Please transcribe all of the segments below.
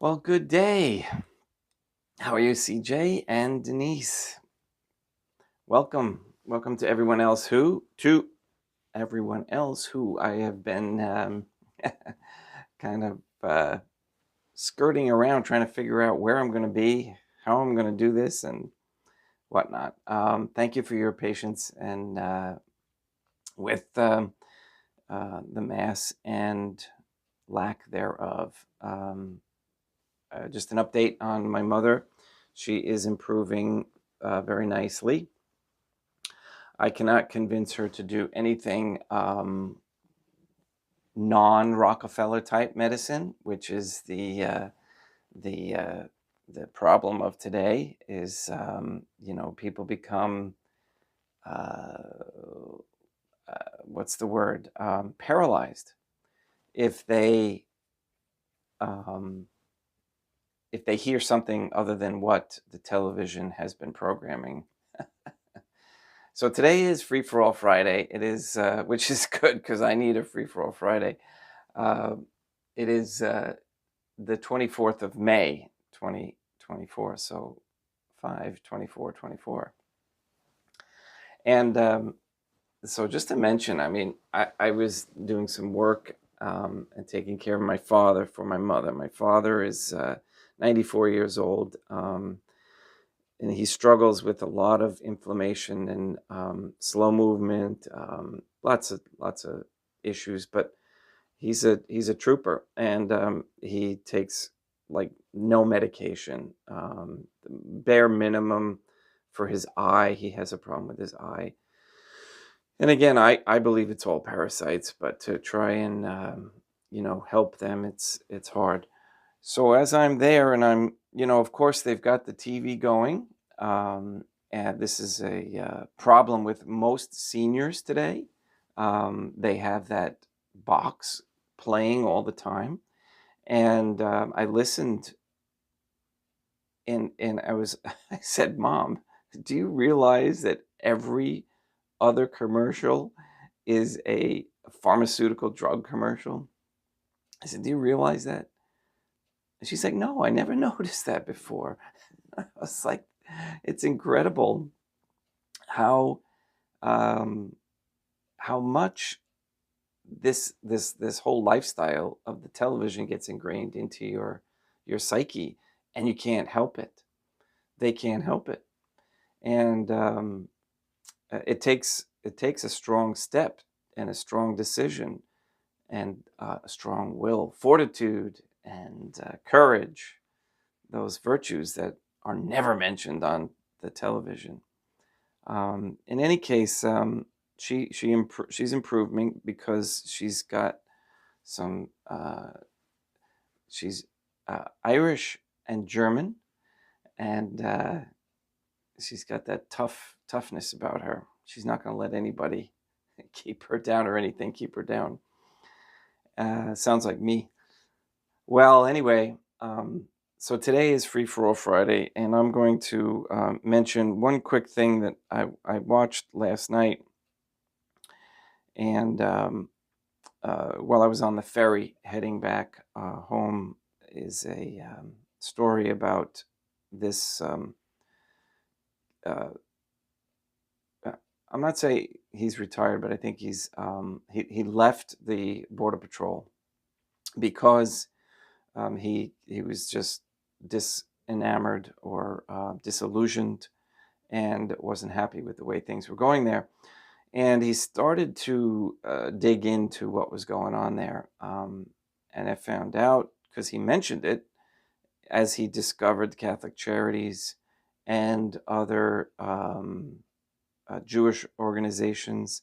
Well, good day. How are you, CJ and Denise? Welcome to everyone else to everyone else who I have been kind of skirting around trying to figure out where I'm going to be, how I'm going to do this, and whatnot. Thank you for your patience and with the mass and lack thereof. Just an update on my mother. She is improving very nicely. I cannot convince her to do anything non-Rockefeller type medicine, which is the problem of today. Is people become what's the word, paralyzed if they um, hear something other than what the television has been programming. So today is Free for All Friday. It is, which is good because I need a Free for All Friday. It is the 24th of May, 2024. So 5/24/24. And so just to mention, I mean, I was doing some work and taking care of my father for my mother. My father is 94 years old. And he struggles with a lot of inflammation and slow movement, lots of issues. But he's a trooper, and he takes like no medication, bare minimum for his eye. He has a problem with his eye, and again, I believe it's all parasites. But to try and help them, it's hard. So as I'm there, and of course, they've got the TV going. And this is a problem with most seniors today. They have that box playing all the time. And I listened, and I said, Mom, do you realize that every other commercial is a pharmaceutical drug commercial? I said, do you realize that? And she's like, no, I never noticed that before. I was like, it's incredible how much this whole lifestyle of the television gets ingrained into your psyche, and you can't help it. They can't help it, and it takes a strong step and a strong decision and a strong will, fortitude, and courage. Those virtues that are never mentioned on the television. In any case, she's improving because she's got some. She's Irish and German, and she's got that toughness about her. She's not going to let anybody keep her down or anything keep her down. Sounds like me. Well, anyway, so today is Free for All Friday, and I'm going to mention one quick thing that I watched last night. And while I was on the ferry heading back home, is a story about this. I'm not saying he's retired, but I think he left the Border Patrol because he was just enamored or disillusioned and wasn't happy with the way things were going there. And he started to dig into what was going on there. And I found out, because he mentioned it, as he discovered Catholic Charities and other Jewish organizations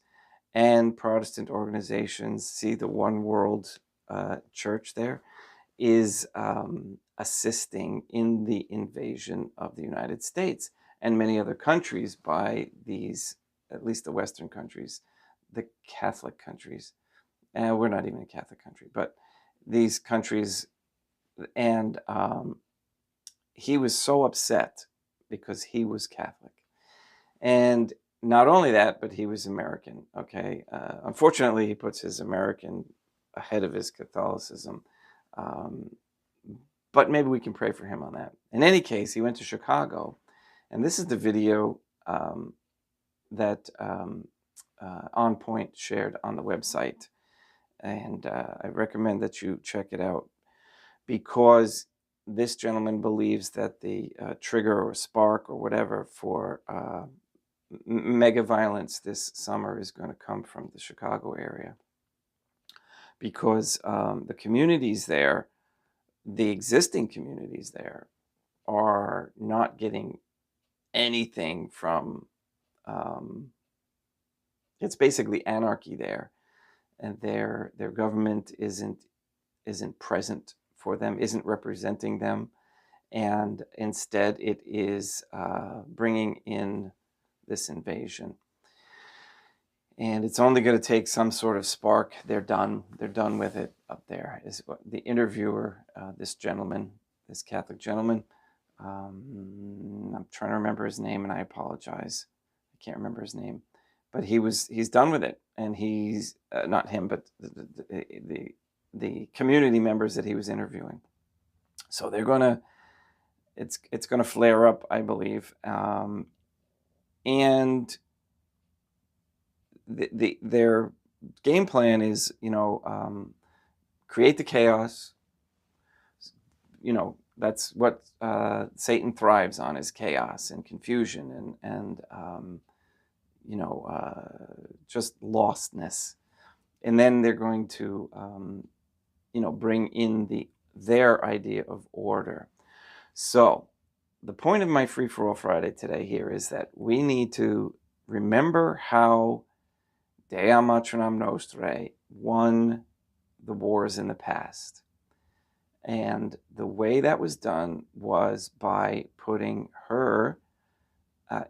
and Protestant organizations. See, the One World Church there is assisting in the invasion of the United States and many other countries by these, at least the Western countries, the Catholic countries. And we're not even a Catholic country, but these countries. And he was so upset because he was Catholic. And not only that, but he was American. Okay. Unfortunately, he puts his American ahead of his Catholicism. but maybe we can pray for him on that. In any case, he went to Chicago, and this is the video that On Point shared on the website, and I recommend that you check it out, because this gentleman believes that the trigger or spark or whatever for mega violence this summer is going to come from the Chicago area, because the communities there, the existing communities there, are not getting anything from, it's basically anarchy there, and their government isn't present for them, isn't representing them, and instead it is bringing in this invasion. And it's only going to take some sort of spark. They're done with it up there, is what the interviewer, this gentleman, this Catholic gentleman, I'm trying to remember his name, and I apologize, I can't remember his name, but he's done with it, and he's not him, but the community members that he was interviewing. So they're gonna, it's gonna flare up, I believe, and their game plan is, create the chaos. That's what Satan thrives on, is chaos and confusion and just lostness. And then they're going to, bring in their idea of order. So the point of my Free for All Friday today here is that we need to remember how Dea Matronam Nostrae won the wars in the past. And the way that was done was by putting her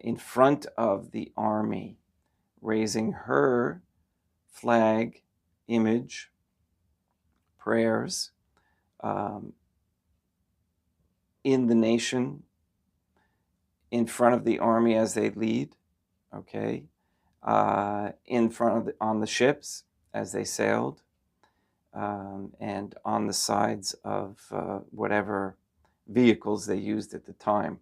in front of the army, raising her flag, image, prayers in the nation, in front of the army as they lead, okay, in front of on the ships as they sailed, and on the sides of whatever vehicles they used at the time,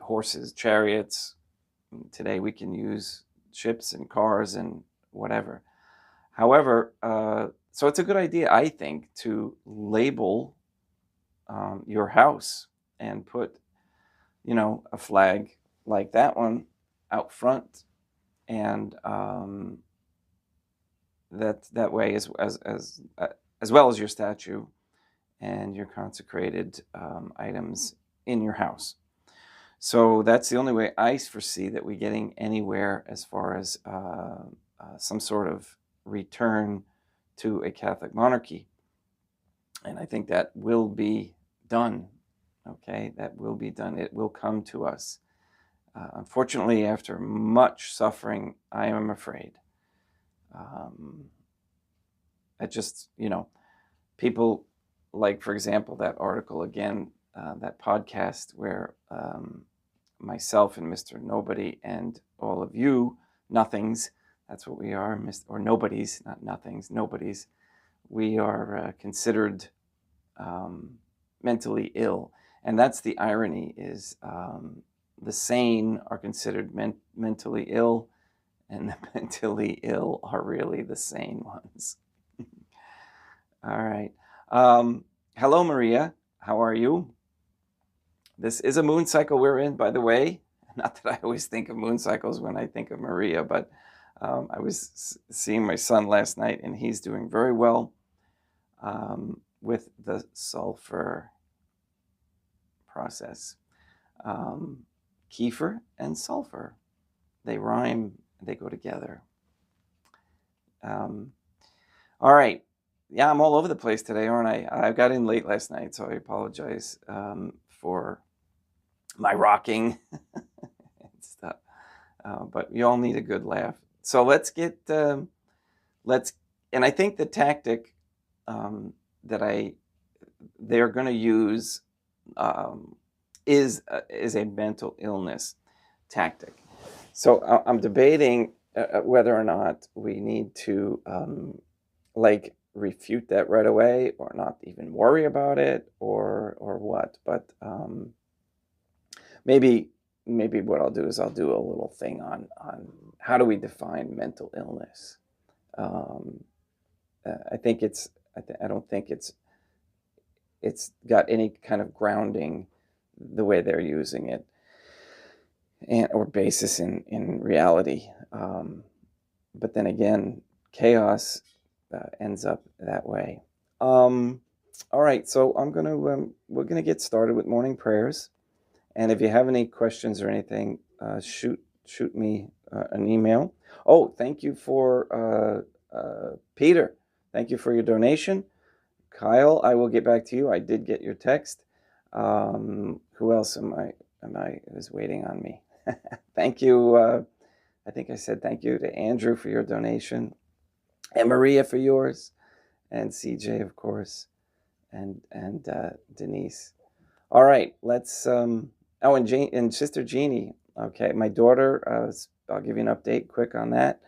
horses, chariots. Today we can use ships and cars and whatever. However, so it's a good idea, I think, to label your house and put, a flag like that one out front, and that way, as well as your statue and your consecrated items in your house. So that's the only way I foresee that we're getting anywhere as far as some sort of return to a Catholic monarchy. And I think that will be done. Okay, that will be done. It will come to us. Unfortunately, after much suffering, I am afraid. I just, people like, for example, that article again, that podcast where myself and Mr. Nobody and all of you nothings, that's what we are, or nobodies, not nothings, nobodies, we are considered mentally ill. And that's the irony, is the sane are considered mentally ill, and the mentally ill are really the sane ones. All right. Hello, Maria. How are you? This is a moon cycle we're in, by the way. Not that I always think of moon cycles when I think of Maria, but I was seeing my son last night, and he's doing very well with the sulfur process. Kefir and sulfur, they rhyme, they go together. All right. Yeah, I'm all over the place today, aren't I? I got in late last night, so I apologize for my rocking and stuff. But you all need a good laugh. So let's get, and I think the tactic that they're going to use is a mental illness tactic. So I'm debating whether or not we need to refute that right away, or not even worry about it, or what. But maybe what I'll do is I'll do a little thing on how do we define mental illness. I think I don't think it's got any kind of grounding the way they're using it, and or basis in reality. But then again, chaos ends up that way. All right, so we're gonna get started with morning prayers, and if you have any questions or anything, shoot me an email. Oh, thank you for Peter. Thank you for your donation. Kyle, I will get back to you. I did get your text. Who else am I is waiting on me? Thank you. I think I said thank you to Andrew for your donation, and Maria for yours, and CJ, of course, and Denise. All right, let's. Oh, and Sister Jeannie. Okay, my daughter. I'll give you an update quick on that.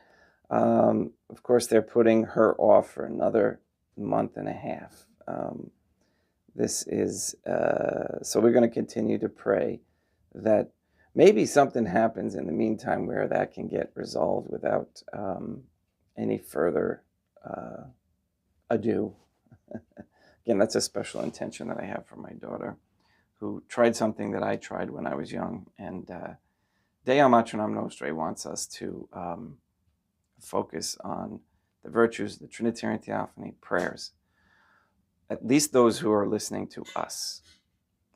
Of course, they're putting her off for another month and a half. This is so we're going to continue to pray that maybe something happens in the meantime where that can get resolved without any further ado. Again, that's a special intention that I have for my daughter, who tried something that I tried when I was young. And Deum Atronam Nostrae wants us to focus on the virtues of the Trinitarian Theophany, prayers. At least those who are listening to us.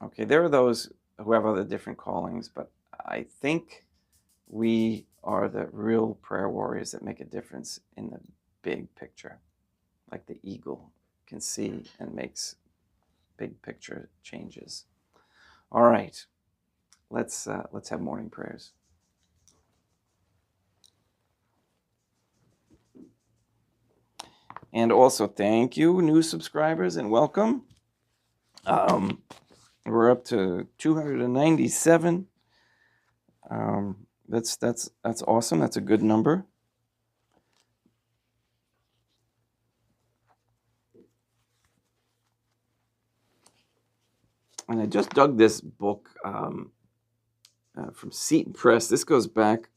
Okay, there are those who have other different callings, but I think we are the real prayer warriors that make a difference in the big picture, like the eagle can see and makes big picture changes. All right, let's have morning prayers. And also, thank you, new subscribers, and welcome. We're up to 297. That's awesome. That's a good number. And I just dug this book from Seton Press. This goes back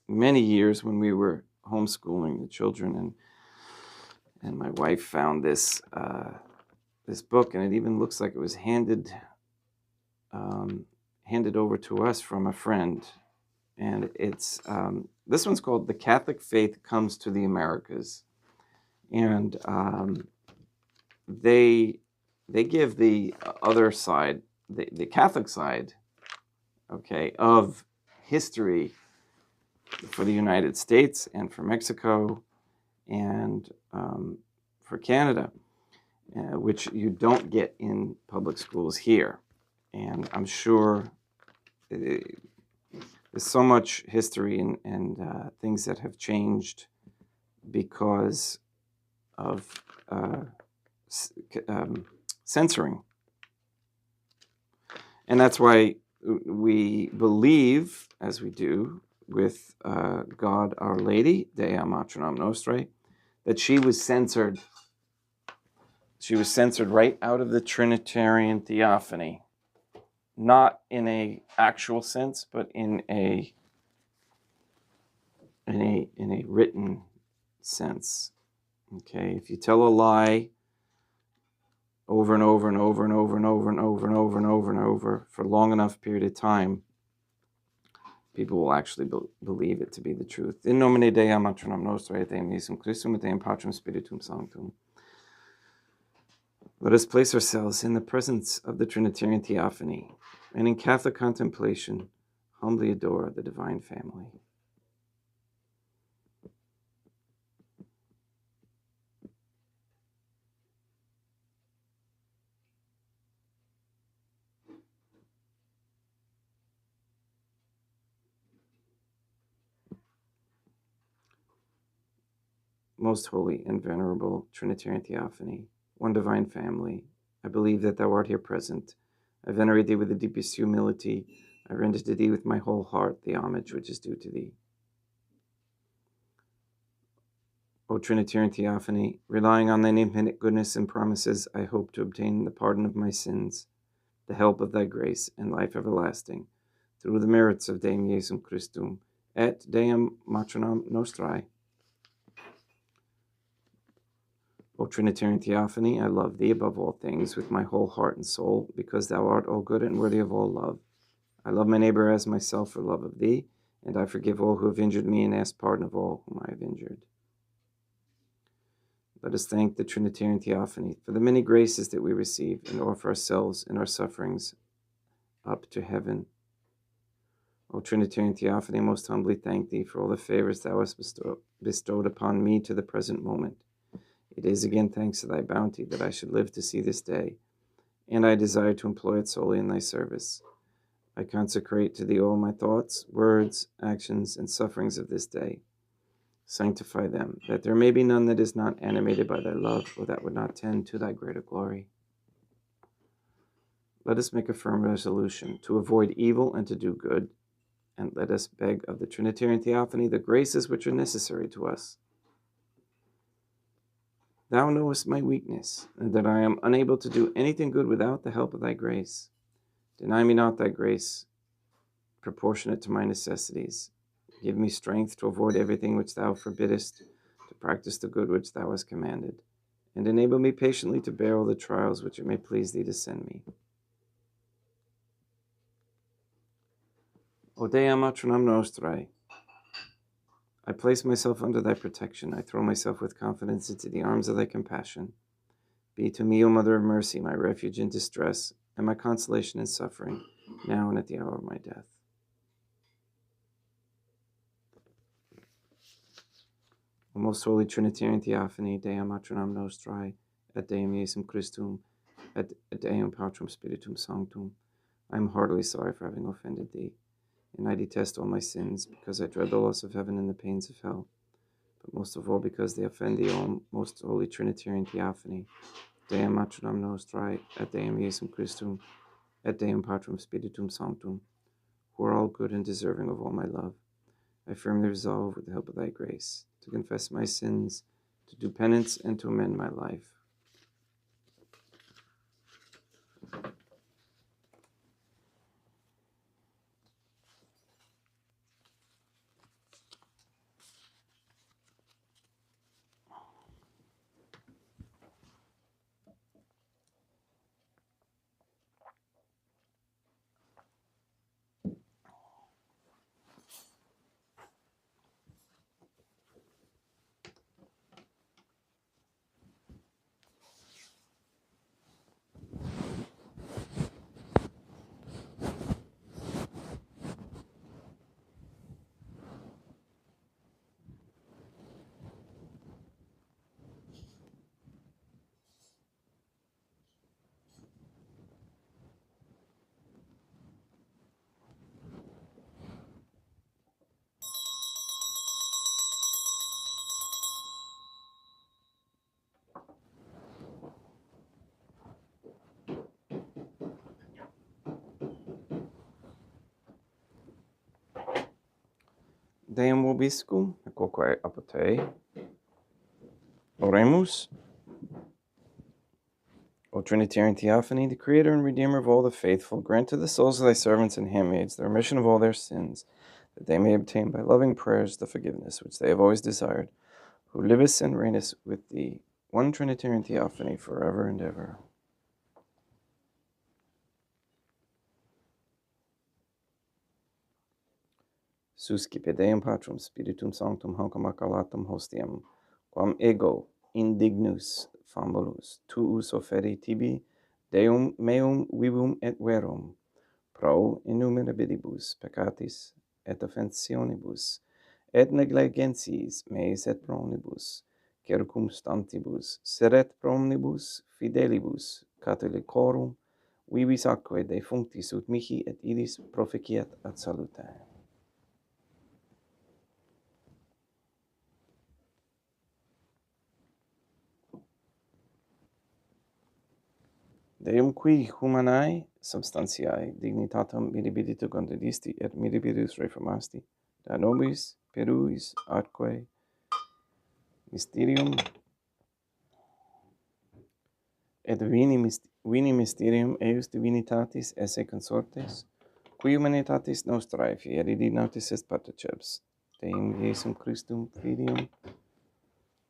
many years when we were homeschooling the children, and my wife found this book, and it even looks like it was handed over to us from a friend. And it's this one's called "The Catholic Faith Comes to the Americas," and they give the other side, the Catholic side, okay, of history for the United States and for Mexico and for Canada, which you don't get in public schools here. And I'm sure there's so much history and things that have changed because of censoring. And that's why we believe, as we do, with God Our Lady, Deum Atronam Nostrae, that she was censored. She was censored right out of the Trinitarian Theophany, not in a actual sense, but in a written sense. Okay, if you tell a lie over and over and over and over and over and over and over and over and over for a long enough period of time, people will actually believe it to be the truth. In nomine Deum Atronam Nostrae, et Deum Jesum Christum, et Deum Patrum Spiritum Sanctum. Let us place ourselves in the presence of the Trinitarian Theophany, and in Catholic contemplation, humbly adore the Divine Family. Most holy and venerable Trinitarian Theophany, one divine family, I believe that thou art here present. I venerate thee with the deepest humility. I render to thee with my whole heart the homage which is due to thee. O Trinitarian Theophany, relying on thine infinite goodness and promises, I hope to obtain the pardon of my sins, the help of thy grace, and life everlasting, through the merits of Deum Jesum Christum, et Deum Matronam Nostrae. O Trinitarian Theophany, I love thee above all things with my whole heart and soul, because thou art all good and worthy of all love. I love my neighbor as myself for love of thee, and I forgive all who have injured me and ask pardon of all whom I have injured. Let us thank the Trinitarian Theophany for the many graces that we receive and offer ourselves and our sufferings up to heaven. O Trinitarian Theophany, I most humbly thank thee for all the favors thou hast bestowed upon me to the present moment. It is again thanks to thy bounty that I should live to see this day, and I desire to employ it solely in thy service. I consecrate to thee all my thoughts, words, actions, and sufferings of this day. Sanctify them, that there may be none that is not animated by thy love, or that would not tend to thy greater glory. Let us make a firm resolution to avoid evil and to do good, and let us beg of the Trinitarian Theophany the graces which are necessary to us. Thou knowest my weakness, and that I am unable to do anything good without the help of thy grace. Deny me not thy grace, proportionate to my necessities. Give me strength to avoid everything which thou forbiddest, to practice the good which thou hast commanded, and enable me patiently to bear all the trials which it may please thee to send me. O Deum Matronam Nostrae, I place myself under thy protection. I throw myself with confidence into the arms of thy compassion. Be to me, O Mother of Mercy, my refuge in distress, and my consolation in suffering, now and at the hour of my death. O most holy Trinitarian Theophany, Deum Matronam Nostrae, et Deum Jesum Christum, et Deum Patrum Spiritum Sanctum, I am heartily sorry for having offended thee, and I detest all my sins, because I dread the loss of heaven and the pains of hell, but most of all because they offend thee, O most holy Trinitarian Theophany, Deum Matronam Nostrae, et Deum Jesum Christum, et Deum Patrum Spiritum Sanctum, who are all good and deserving of all my love. I firmly resolve, with the help of thy grace, to confess my sins, to do penance, and to amend my life. Deum vobiscum, quoque apote. Oremus. O Trinitarian Theophany, the Creator and Redeemer of all the faithful, grant to the souls of thy servants and handmaids the remission of all their sins, that they may obtain by loving prayers the forgiveness which they have always desired, who livest and reignest with thee, one Trinitarian Theophany, forever and ever. Suscipe Deum Patrum Spiritum Sanctum Hancam Accalatum Hostiam, quam ego indignus famulus tuus offeri tibi, Deum meum vivum et verum, pro innumerabilibus peccatis et offensionibus, et negligentiis meis et pronibus, circumstantibus, seret promnibus fidelibus catholicorum, vivis atque defunctis ut mihi et idis proficiat ad salute. Deum qui humanae substantiae dignitatem mirabilitu condedisti et mirabilis reformasti, da nobis peruis atque Mysterium et vini mysterium eius divinitatis esse consortes, qui humanitatis nostrae fieri notis est partecebs, Deum Iesum Christum Filium,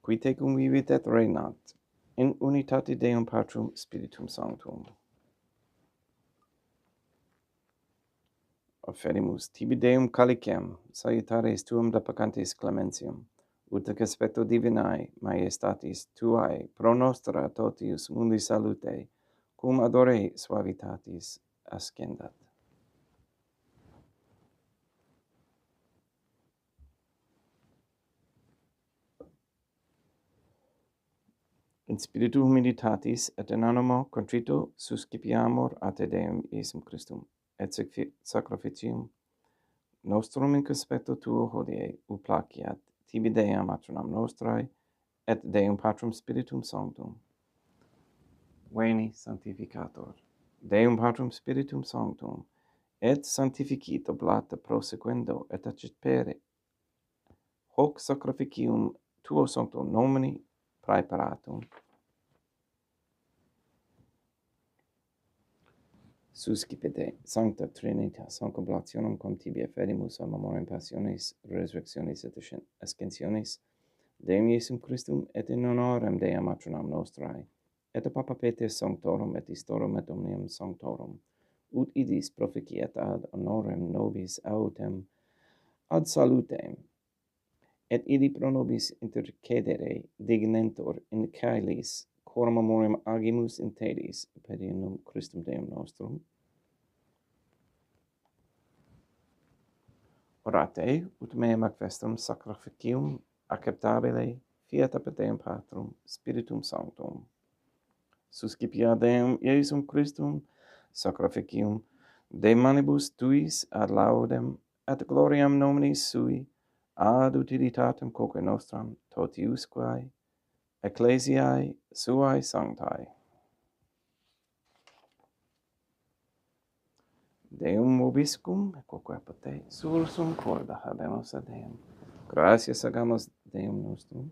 qui tecum vivit et regnat, in unitate Deum Patrum Spiritum Sanctum. Offerimus tibi Deum calicem, salutares tuum deprecantes clementium, ut aspecto divinae majestatis tuae pro nostra totius mundi salute, cum adore suavitatis ascendat. In spiritu humilitatis et in animo contrito suscipiamur a te Deum Iesum Christum, et sacrificium nostrum in conspecto tuo hodie uplaciat tibi Deum matronam nostrae, et Deum Patrum Spiritum Sanctum. Veni sanctificator. Deum Patrum Spiritum Sanctum, et sanctificito blata prosequendo et accepere hoc sacrificium tuo sanctum nomini praeparatum. Suscipite Sancta Trinitas hoc oblationem quam tibi efferimus a memoriam passionis, resurrectionis et ascensionis Deum Iesum Christum et in honorem Dei matronam nostrae, et a Papa Peter Sanctorum et Istorum et Omnium Sanctorum, ut idis proficiat ad honorem nobis autem ad salutem, et idi pro nobis intercedere dignentur in caelis, quorum memoriam agimus in tedis, per Christum Deum nostrum. Orate, ut meam ac vestrum sacrificium acceptabile fiat apud Deum Patrum Spiritum Sanctum. Suscipia Deum Iesum Christum sacrificium de manibus tuis ad laudem et gloriam nominis sui ad utilitatem quoque nostram totiusquae ecclesiae suae sanctae. Deum vobiscum, quoque apud te sursum corda habemus ad Deum. Gratias agamus Deum nostrum,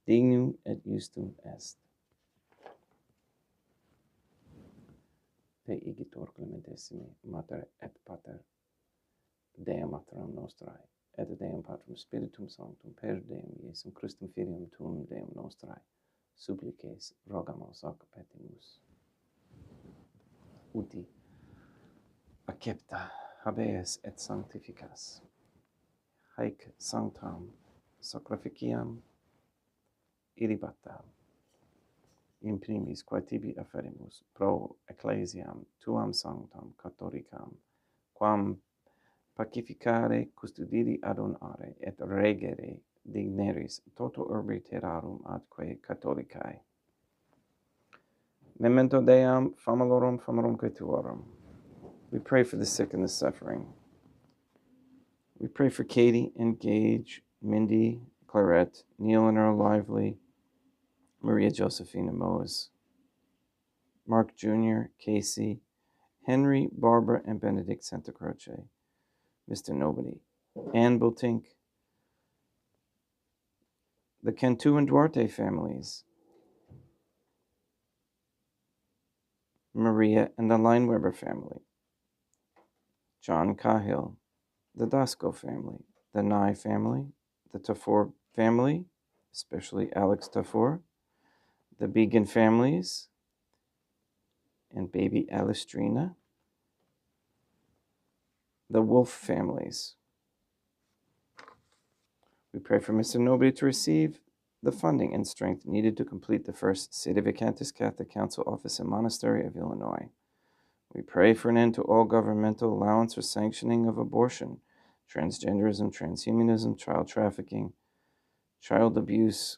dignum et justum est. Te igitur clementissimi, Mater et Pater, Deum matronam nostrae, et Deum Patrum Spiritum Sanctum, per Deum Iesum Christum Filium Tuum Deum nostrae, supplices rogamus ac petimus. Uti accepta, habeas et sanctificas. Haec sanctam sacrificiam ilibata. In primis, quae tibi afferimus, pro ecclesiam tuam sanctam catholicam, quam pacificare, custodiri adonare, et regere digneris toto urbi terrarum atque catholicae. Memento Deum famalorum tuorum. We pray for the sick and the suffering. We pray for Katie and Gage, Mindy, Clarette, Neil and Earl Lively, Maria Josephina Moes, Mark Jr., Casey, Henry, Barbara, and Benedict Santa Croce, Mr. Nobody, Anne Bultink, the Cantu and Duarte families, Maria and the Lineweber family, John Cahill, the Dasco family, the Nye family, the Tafour family, especially Alex Tafour, the Began families, and baby Alistrina, the Wolf families. We pray for Mr. Nobody to receive the funding and strength needed to complete the first Sedevacantis Catholic Council office and monastery of Illinois. We pray for an end to all governmental allowance or sanctioning of abortion, transgenderism, transhumanism, child trafficking, child abuse,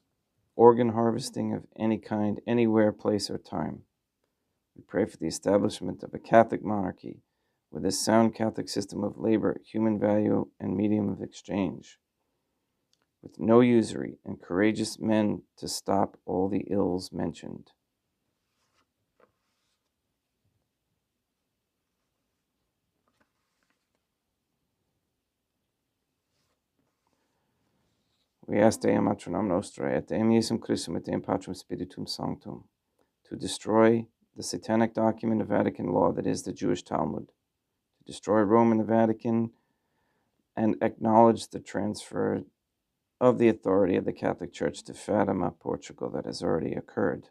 organ harvesting of any kind, anywhere, place, or time. We pray for the establishment of a Catholic monarchy with a sound Catholic system of labor, human value, and medium of exchange, with no usury and courageous men to stop all the ills mentioned. We ask Deum Atronam Nostrae, et Deum Iesum Christum, et Deum Patrum Spiritum Sanctum, to destroy the satanic document of Vatican law that is the Jewish Talmud, to destroy Rome and the Vatican, and acknowledge the transfer of the authority of the Catholic Church to Fatima, Portugal, that has already occurred.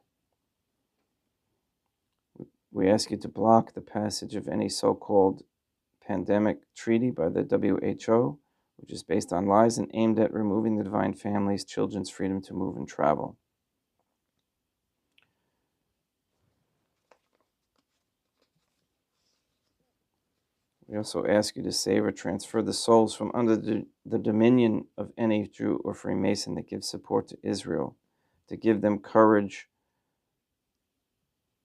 We ask you to block the passage of any so-called pandemic treaty by the WHO, which is based on lies and aimed at removing the divine family's children's freedom to move and travel. We also ask you to save or transfer the souls from under the dominion of any Jew or Freemason that gives support to Israel, to give them courage,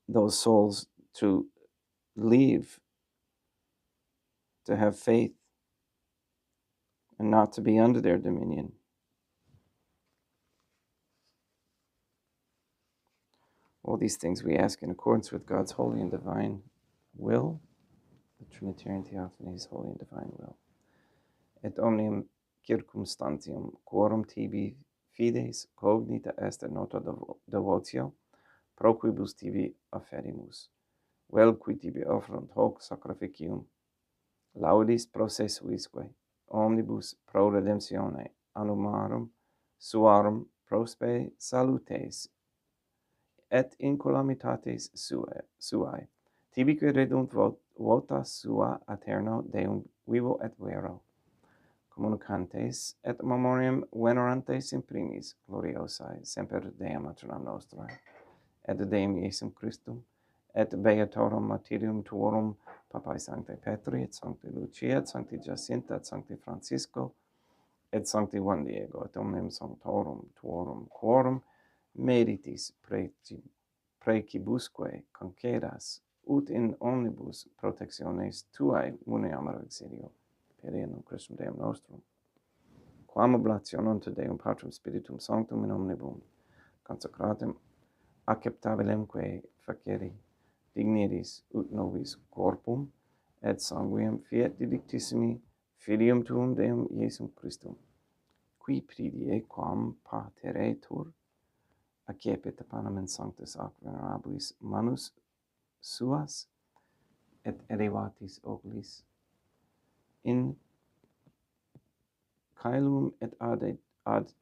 those souls to leave, to have faith, and not to be under their dominion. All these things we ask in accordance with God's holy and divine will, the Trinitarian Theophany's holy and divine will. Et omnium circumstantium quorum tibi fides cognita est nota devotio, pro quibus tibi afferimus, vel qui tibi offrunt hoc sacrificium, laudis processuisque, omnibus pro redemptione annumarum suarum prospe salutes, et in calamitates suae, tibique redunt vota sua aeterno Deum vivo et vero, communicantes et memoriam venerantes in primis gloriosae semper Deum Atronam Nostrae, et Deum Iesum Christum, et beatorum martyrium tuorum Papae Sancte Petri, et Sancti Lucia, et Sancti Jacinta, et Sancti Francisco, et Sancti Juan Diego, et omnium sanctorum tuorum quorum meritis precibusque concedas, ut in omnibus protectiones tuae muneamur exilio, per eam Christum Deum nostrum, quam oblationem te Deum Patrum Spiritum Sanctum in omnibus consecratum acceptabilemque facere digniris ut nobis corpum et sanguinem fiat didictissimi filium tuum Deum Iesum Christum, qui pridie quam pateretur accepit panem in sanctus ac venerabilis manus suas et elevatis oculis in caelum et ad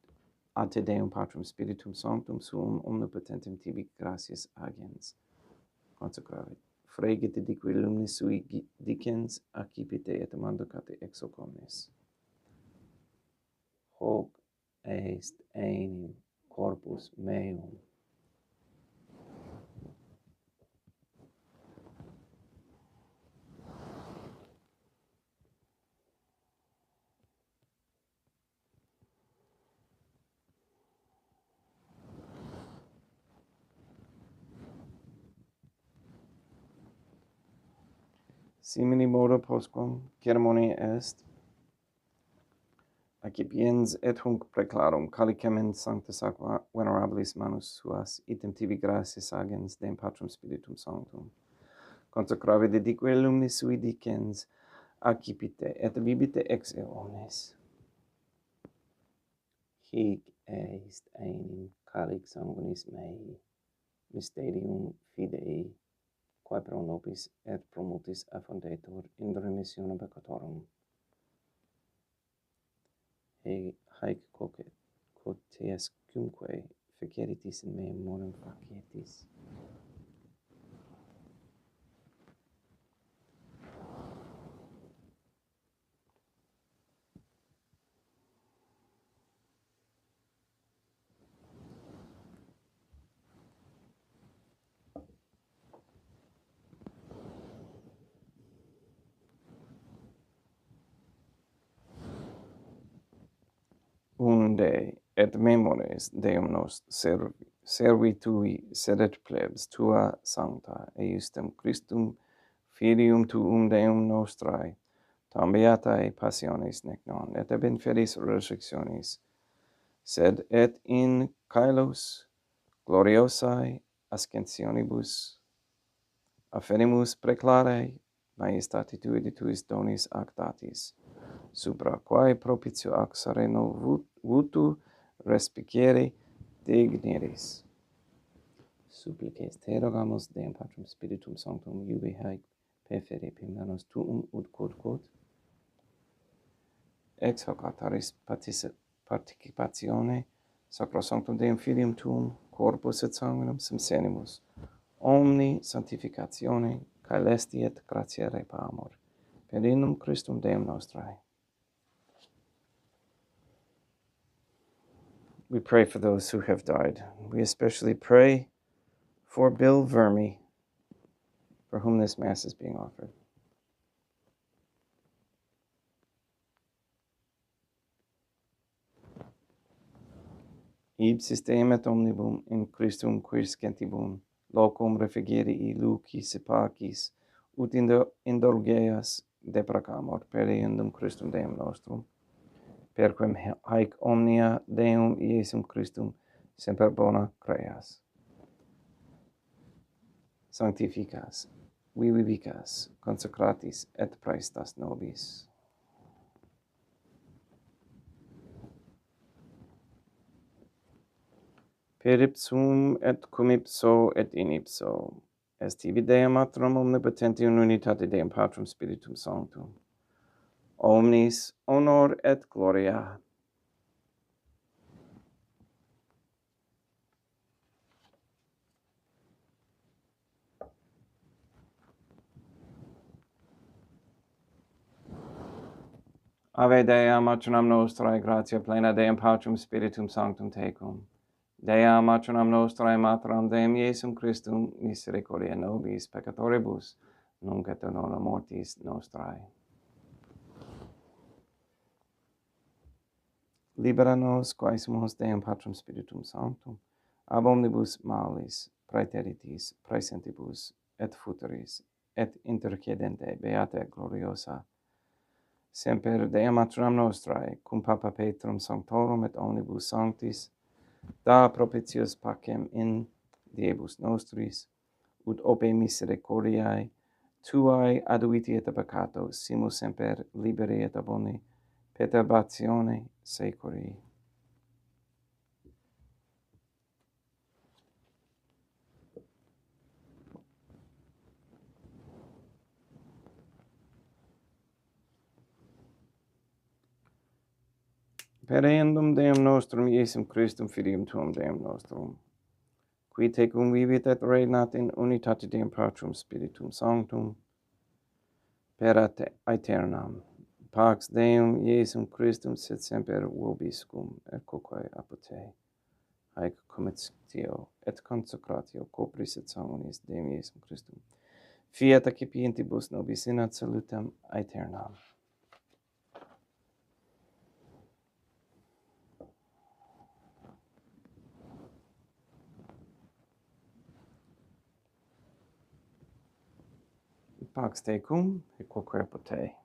te Deum Patrum Spiritum Sanctum suum omnipotentem tibi gratias agens consecravit. Fregit dique lumnis sui dicens accipite et mandocate ex hoc omnes. Hoc est enim corpus meum. Simini modo postquam ceremonia est, accipiens et hunc preclarum calicem in sanctus ac venerabilis manus suas, item tibi gratias agens Deum Patrum Spiritum Sanctum, consecrave dedique lumnis sui dicens, accipite et bibite ex eo omnes. Hic est enim calix sanguinis mei, mysterium fidei, quae pro nobis et pro multis affondetur in remissione peccatorum. Haec quotiescumque feceritis in meum morum facietis. Unde et memores Deum nos servi tui sedet plebs tua sancta, eiustem Christum filium tuum Deum nostrae, tam beatae passiones nec non, et ab inferis resurrectionis, sed et in caelos gloriosae ascensionibus afferimus preclare maestati tui de tuis donis ac datis, supra quae propitio ac sereno vutu respicere digneris. Supplices te rogamus Deum Patrum Spiritum Sanctum iubi haec perfere pimanos tuum ut quod ex hoc altaris participatione sacrosanctum Deum Filium tuum corpus et sanguinum simsenimus omni sanctificatione caelesti et gratiae pamor per innum Christum Deum nostrae. We pray for those who have died. We especially pray for Bill Verme, for whom this Mass is being offered. Ipsis Deum et omnibum in Christum quiscentibum locum refugieri lucis et pacis ut indulgeas deprecamur per eundum Christum Deum nostrum, per quem haec omnia Deum Iesum Christum semper bona creas. Sanctificas, vivicas, consecratis et praestas nobis. Per ipsum et cum ipso et in ipso, est tibi Deum Matrum omnipotentia in unitate Deum Patrum Spiritum Sanctum, omnis honor et gloria. Ave Dea Matronam Nostrae, gratia plena Deum Patrum Spiritum Sanctum tecum. Dea Matronam Nostrae, Materam Deum Iesum Christum, misericordia nobis peccatoribus, nunc et in hora mortis nostrae. Libera nos, quae sumus Deum Patrum Spiritum Sanctum, ab omnibus malis, praeteritis, praesentibus, et futuris, et intercedente beata et gloriosa, semper Dea Matronam Nostrae, cum Papa Petrum Sanctorum et omnibus sanctis, da propitius pacem in diebus nostris, ut ope misericordiae tuae aduiti et peccato, simus semper liberi et aboni, perturbatione securi. Per eundum Deum nostrum Iesum Christum Filium tuum Deum nostrum, qui tecum vivit et regnat in unitate Deum Patrum Spiritum Sanctum, per aeternam. Pax Deum Iesum Christum sit semper vobiscum et quoque apud te. Haec commitio et consecratio corporis et sanguinis Deum Iesum Christum. Fiat accipientibus nobis in ad salutem aeternam. Pax tecum, et quoque apud te.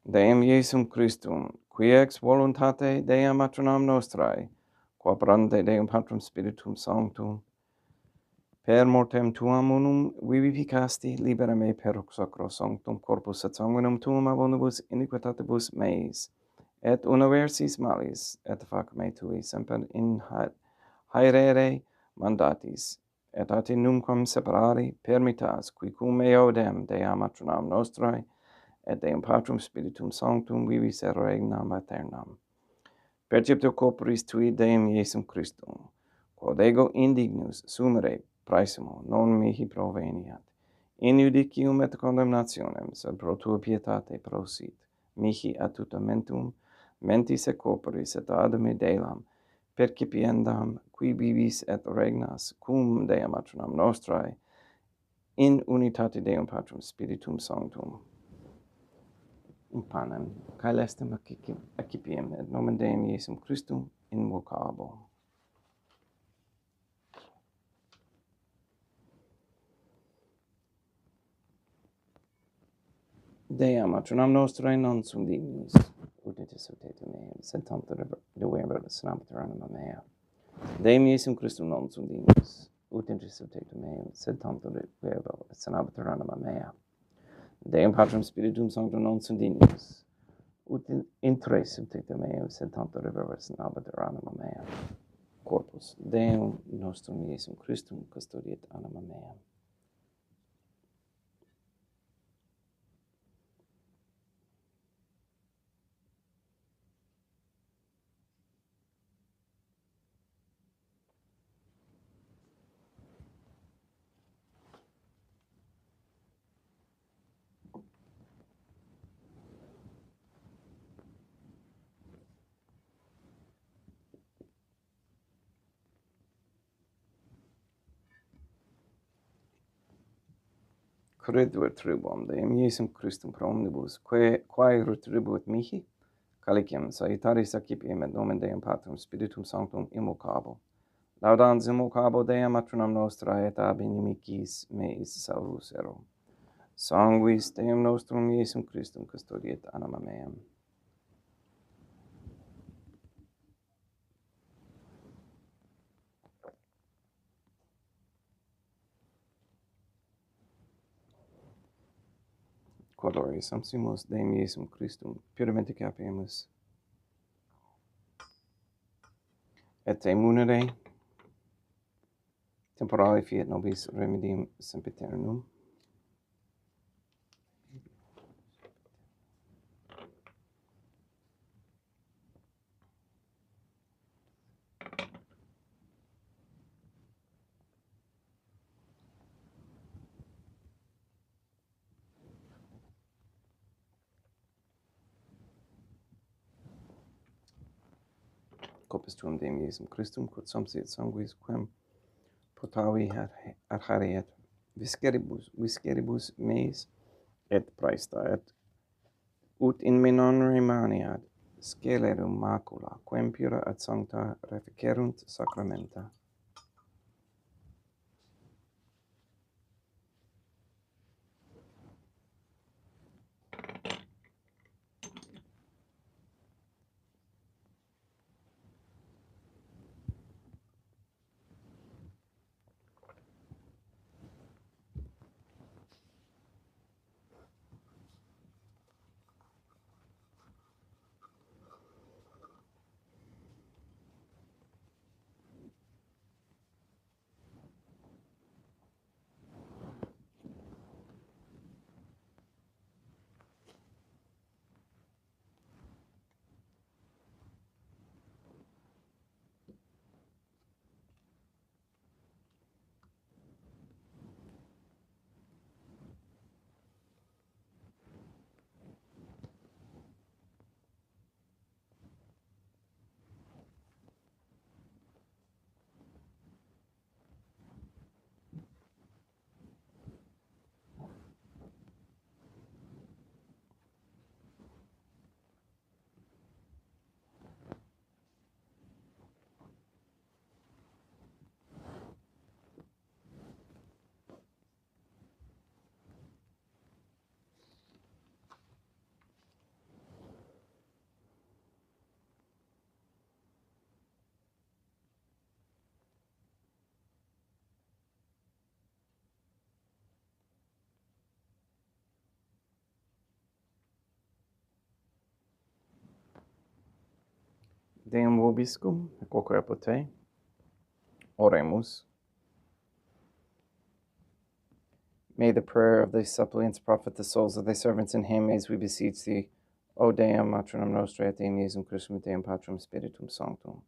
Deum Iesum Christum, qui ex voluntate Deum Matronam Nostrae, qua operante Deum Patrum Spiritum Sanctum, per mortem tuam unum vivificasti, libera me per sacro sanctum corpus et sanguinum tuum ab omnibus iniquitatibus meis, et universis malis, et fac me tui semper in haerere mandatis, et ate numquam separari permittas, qui cum eo dem Deum Matronam Nostrae, et Deum Patrum Spiritum Sanctum vivis et regnam aeternam. Perceptio corporis tui Deum Iesum Christum, quod ego indignus sumere praesimo non mihi proveniat, in judicium et condemnationem, sed pro tua pietate prosit, mihi attutamentum, mentis et corporis et ad me delam, percipiendam, qui vivis et regnas, cum Deum Matronam Nostrae, in unitate Deum Patrum Spiritum Sanctum. In panem, caelestem accipiem, et nomen Deum Iesum Christum invocabo. Dea Matronam Nostrae non sum dignis, ut et exsultetum meum, sed tanto deverer senabitur anima mea. Deum Iesum Christum non sum dignis, ut et exsultetum meum, sed tanto deverer senabitur anima mea. Deum Patrum Spiritum Sanctum non sum dignis, ut interesum tectum meum sentanto reversus nabater anima mea. Corpus Deum nostrum Iesum Christum custodiet anima mea. Creduer tribum Deum Iesum Christum pro omnibus, quae retribuit mihi, calicem salutaris accipiem et nomen Deum Patrum Spiritum Sanctum immocabo. Laudans immocabo Deum matronam nostra et ab inimicis meis salvus ero. Sanguis Deum nostrum Iesum Christum custodiet anima meam. Quodore sumpsimus Deum Iesum Christum puramente capiamus, et munere temporale fiat nobis remedium sempiternum. Corpus tuum Deum Iesum Christum, quod sumpsit sanguis quem potavi adhariet visceribus meis et praesta et ut in me non remaniat scelerum macula quem pura et sancta reficerunt sacramenta. Deum vobiscum, quoque apud te, oremus. May the prayer of thy suppliants profit the souls of thy servants and handmaids, we beseech thee, O Deum, matronam nostra et Deum Iesum Christum et Deum Patrum Spiritum Sanctum,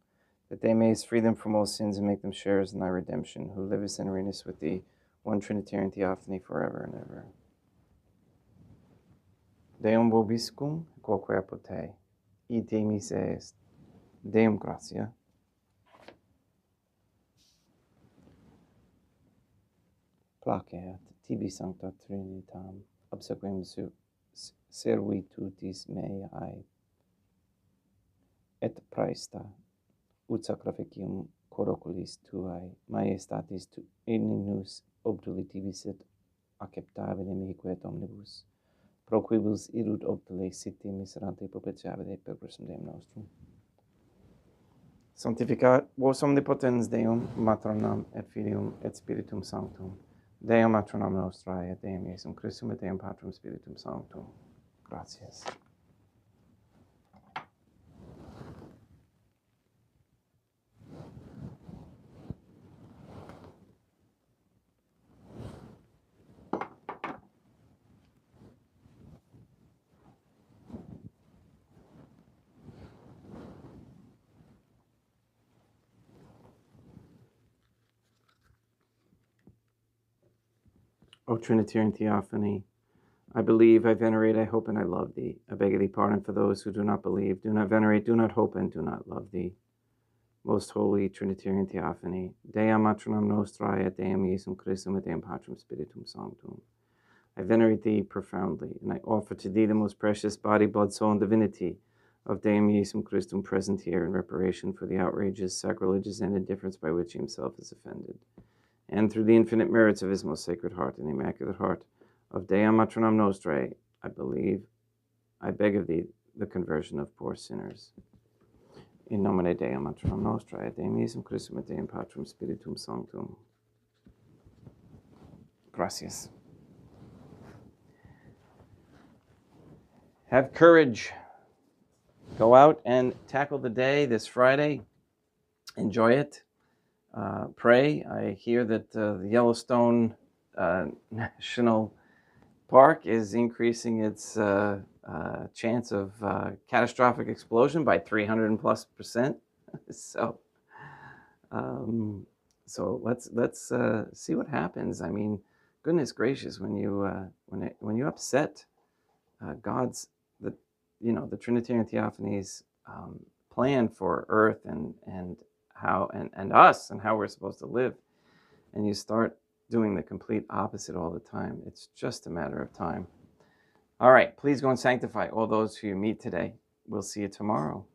that they mayest free them from all sins and make them sharers in thy redemption, who livest and reignest with thee, one Trinitarian Theophany, forever and ever. Deum vobiscum, quoque apud te, ite mise est, Deum gratia, placeat tibi sancta Trinitam, obsequem servitutis meae, et praesta, ut sacrificium coroculis tuae, majestatis ininus obdulitivis et acceptabile mihi et omnibus, pro quibus irut obdule siti miserante propitiabile per Christum Deum nostrum. Sanctificat vos omnipotens Deum, matronam et Filium et Spiritum Sanctum, Deum matronam nostrae et Deum Iesum Christum et Deum Patrum Spiritum Sanctum. Gratias. O Trinitarian Theophany, I believe, I venerate, I hope, and I love thee. I beg of thee pardon for those who do not believe, do not venerate, do not hope, and do not love thee. Most holy Trinitarian Theophany, Dea matronam nostrae, et Deum Iesum Christum, et Deum Patrum Spiritum Sanctum. I venerate thee profoundly, and I offer to thee the most precious body, blood, soul, and divinity of Deum Iesum Christum present here in reparation for the outrages, sacrileges, and indifference by which he himself is offended. And through the infinite merits of his most sacred heart and immaculate heart of Dea matronam nostrae, I believe, I beg of thee the conversion of poor sinners. In nomine Dei matronam nostrae, et Deum Iesum Christum, et Deum Patrum Spiritum Sanctum. Gracias. Have courage. Go out and tackle the day this Friday. Enjoy it. Pray. I hear that the Yellowstone National Park is increasing its chance of catastrophic explosion by 300+%. So let's see what happens. I mean, goodness gracious, when you upset God's the Trinitarian Theophany's plan for Earth and how and us and how we're supposed to live, and you start doing the complete opposite all the time, it's just a matter of time. All right, please go and sanctify all those who you meet today. We'll see you tomorrow.